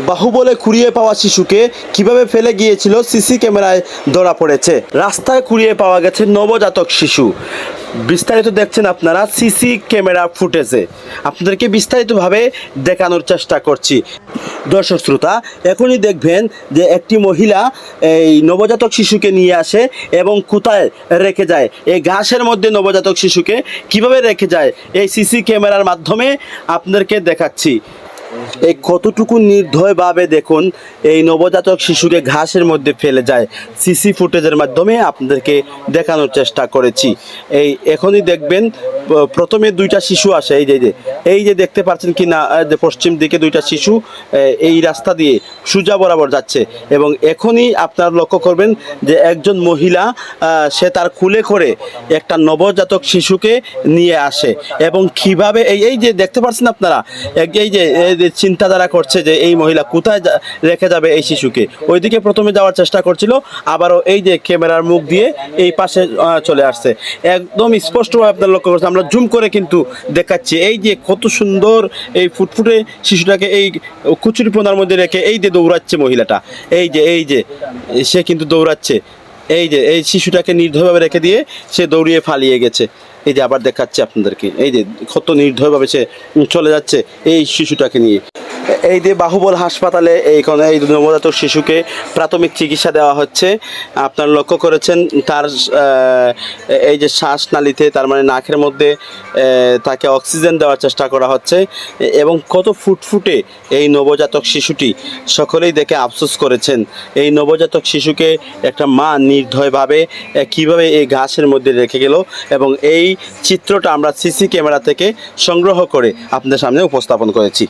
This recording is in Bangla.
বাহুবলে কুড়িয়ে পাওয়া শিশুকে কিভাবে ফেলে গিয়েছিল সিসি ক্যামেরায় ধরা পড়েছে। রাস্তায় কুড়িয়ে পাওয়া গেছে নবজাতক শিশু। বিস্তারিত দেখছেন আপনারা সিসি ক্যামেরা ফুটেজে, আপনাদেরকে বিস্তারিতভাবে দেখানোর চেষ্টা করছি। দর্শক শ্রোতা, এখনই দেখবেন যে একটি মহিলা এই নবজাতক শিশুকে নিয়ে আসে এবং কোথায় রেখে যায়, এই ঘাসের মধ্যে নবজাতক শিশুকে কিভাবে রেখে যায় এই সিসি ক্যামেরার মাধ্যমে আপনাদেরকে দেখাচ্ছি। এই কতটুকু নির্দয়ভাবে দেখুন এই নবজাতক শিশুকে ঘাসের মধ্যে ফেলে যায়, সিসি ফুটেজের মাধ্যমে আপনাদেরকে দেখানোর চেষ্টা করেছি। এই এখনই দেখবেন প্রথমে দুইটা শিশু আসে, এই যে দেখতে পাচ্ছেন কি না, যে পশ্চিম দিকে দুইটা শিশু এই রাস্তা দিয়ে সোজা বরাবর যাচ্ছে এবং এখনই আপনারা লক্ষ্য করবেন যে একজন মহিলা সে তার কুলে করে একটা নবজাতক শিশুকে নিয়ে আসে এবং কিভাবে এই যে দেখতে পাচ্ছেন আপনারা, এই যে চিন্তাধারা করছে যে এই মহিলা কোথায় রেখে যাবে এই শিশুকে। ওইদিকে প্রথমে যাওয়ার চেষ্টা করছিল, আবারও এই যে ক্যামেরার মুখ দিয়ে এই পাশে চলে আসছে। একদম স্পষ্টভাবে আপনারা লক্ষ্য করছেন, আমরা জুম করে কিন্তু দেখাচ্ছি এই যে কত সুন্দর এই ফুটফুটে শিশুটাকে এই কুচুরিপোনার মধ্যে রেখে এই যে দৌড়াচ্ছে মহিলাটা, এই যে সে কিন্তু দৌড়াচ্ছে, এই যে এই শিশুটাকে নির্দয়ভাবে রেখে দিয়ে সে দৌড়িয়ে পালিয়ে গেছে। এই যে আবার দেখাচ্ছে আপনাদেরকে, এই যে কত নির্দয়ভাবে সে চলে যাচ্ছে এই শিশুটাকে নিয়ে। এই যে বাহুবল হাসপাতালে এইখানে এই নবজাতক শিশুকে প্রাথমিক চিকিৎসা দেওয়া হচ্ছে। আপনারা লক্ষ্য করেছেন তার এই যে শ্বাসনালীতে, তার মানে নাকের মধ্যে তাকে অক্সিজেন দেওয়ার চেষ্টা করা হচ্ছে এবং কত ফুটফুটে এই নবজাতক শিশুটি, সকলেই দেখে আফসোস করেছেন। এই নবজাতক শিশুকে একটা মা নির্দয়ভাবে কিভাবে এই ঘাসের মধ্যে রেখে গেল এবং এই চিত্রটা আমরা সিসি ক্যামেরা থেকে সংগ্রহ করে আপনাদের সামনে উপস্থাপন করেছি।